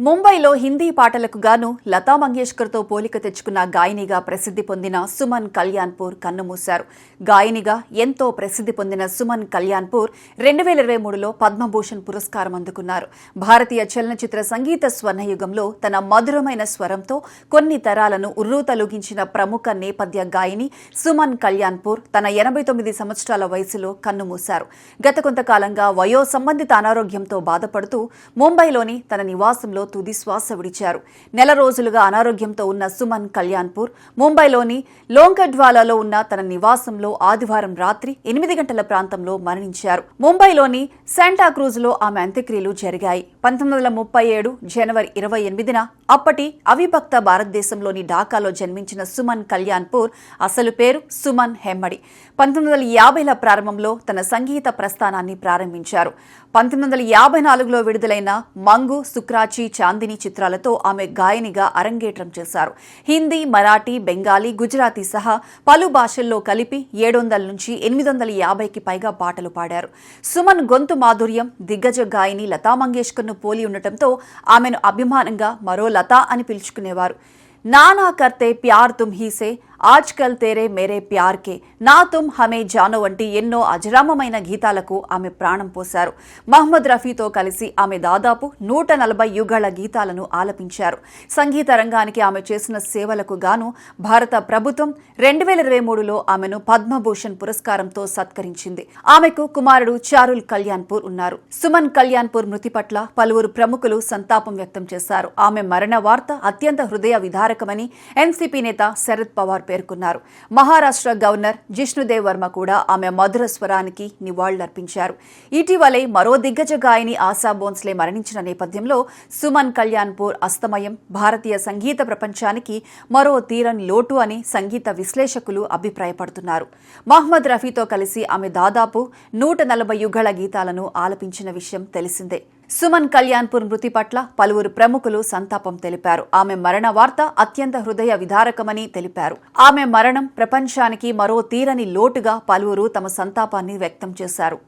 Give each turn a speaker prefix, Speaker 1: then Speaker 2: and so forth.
Speaker 1: ముంబైలో హిందీ పాటలకు గాను లతా మంగేష్కర్తో పోలిక తెచ్చుకున్న గాయనిగా ప్రసిద్ధి పొందిన సుమన్ కల్యాణ్పూర్ కన్నుమూశారు. గాయనిగా ఎంతో ప్రసిద్ధి పొందిన సుమన్ కల్యాణ్పూర్ 2023లో పద్మభూషణ్ పురస్కారం అందుకున్నారు. భారతీయ చలనచిత్ర సంగీత స్వర్ణయుగంలో తన మధురమైన స్వరంతో కొన్ని తరాలను ఉర్రూతలూగించిన ప్రముఖ నేపథ్య గాయని సుమన్ కల్యాణ్పూర్ తన 89 సంవత్సరాల వయసులో కన్నుమూశారు. గత కొంతకాలంగా వయో సంబంధిత అనారోగ్యంతో బాధపడుతూ ముంబైలోని తన నివాసంలో తుది శ్వాస విడిచారు. నెల రోజులుగా అనారోగ్యంతో ఉన్న సుమన్ కల్యాణ్పూర్ ముంబైలోని లోంగడ్వాలాలో ఉన్న తన నివాసంలో ఆదివారం రాత్రి 8 గంటల ప్రాంతంలో మరణించారు. ముంబైలోని శాంటాక్రూజ్లో ఆమె అంత్యక్రియలు జరిగాయి. 1937 జనవరి 28న అప్పటి అవిభక్త భారతదేశంలోని ఢాకాలో జన్మించిన సుమన్ కల్యాణ్పూర్ అసలు పేరు సుమన్ హెమ్మడి. 1950ల ప్రారంభంలో తన సంగీత ప్రస్థానాన్ని ప్రారంభించారు. 1954లో విడుదలైన మంగు, సుక్రాచి, చాందిని చిత్రాలతో ఆమె గాయనిగా అరంగేట్రం చేశారు. హిందీ, మరాఠీ, బెంగాలీ, గుజరాతీ సహా పలు భాషల్లో కలిపి 700 నుంచి 850కి పైగా పాటలు పాడారు. సుమన్ గొంతు మాధుర్యం దిగ్గజ గాయని లతా మంగేష్కర్ను పోలి ఉండటంతో ఆమెను అభిమానంగా మరో లతా అని పిలుచుకునేవారు. నానా కర్తే ప్యార్ తుమ్ హీ సే, ఆజ్కల్ తేరే మేరే ప్యార్ కే, నా తుమ్ హమే జానో వంటి ఎన్నో అజరామమైన గీతాలకు ఆమె ప్రాణం పోశారు. మహ్మద్ రఫీతో కలిసి ఆమె దాదాపు 140 యుగళ గీతాలను ఆలపించారు. సంగీత రంగానికి ఆమె చేసిన సేవలకు గాను భారత ప్రభుత్వం 2023లో ఆమెను పద్మభూషణ్ పురస్కారంతో సత్కరించింది. ఆమెకు కుమారుడు చారుల్ కల్యాణ్పూర్ ఉన్నారు. సుమన్ కల్యాణ్పూర్ మృతి పట్ల పలువురు ప్రముఖులు సంతాపం వ్యక్తం చేశారు. ఆమె మరణ వార్త అత్యంత హృదయ విదారకమని ఎన్సీపీ నేత శరద్ పవార్ పేర్కొన్నారు. మహారాష్ట్ర గవర్నర్ జిష్ణుదేవ్ వర్మ కూడా ఆమె మధుర స్వరానికి నివాళులర్పించారు. ఇటీవలే మరో దిగ్గజ గాయని ఆశా భోన్స్లే మరణించిన నేపథ్యంలో సుమన్ కల్యాణ్పూర్ అస్తమయం భారతీయ సంగీత ప్రపంచానికి మరో తీరని లోటు అని సంగీత విశ్లేషకులు అభిప్రాయపడుతున్నారు. మహ్మద్ రఫీతో కలిసి ఆమె దాదాపు 140 యుగళ గీతాలను ఆలపించిన విషయం తెలిసిందే. సుమన్ కల్యాణ్పూర్ మృతి పట్ల పలువురు ప్రముఖులు సంతాపం తెలిపారు. ఆమె మరణ వార్త అత్యంత హృదయ విదారకమని తెలిపారు. ఆమె మరణం ప్రపంచానికి మరో తీరని లోటుగా పలువురు తమ సంతాపాన్ని వ్యక్తం చేశారు.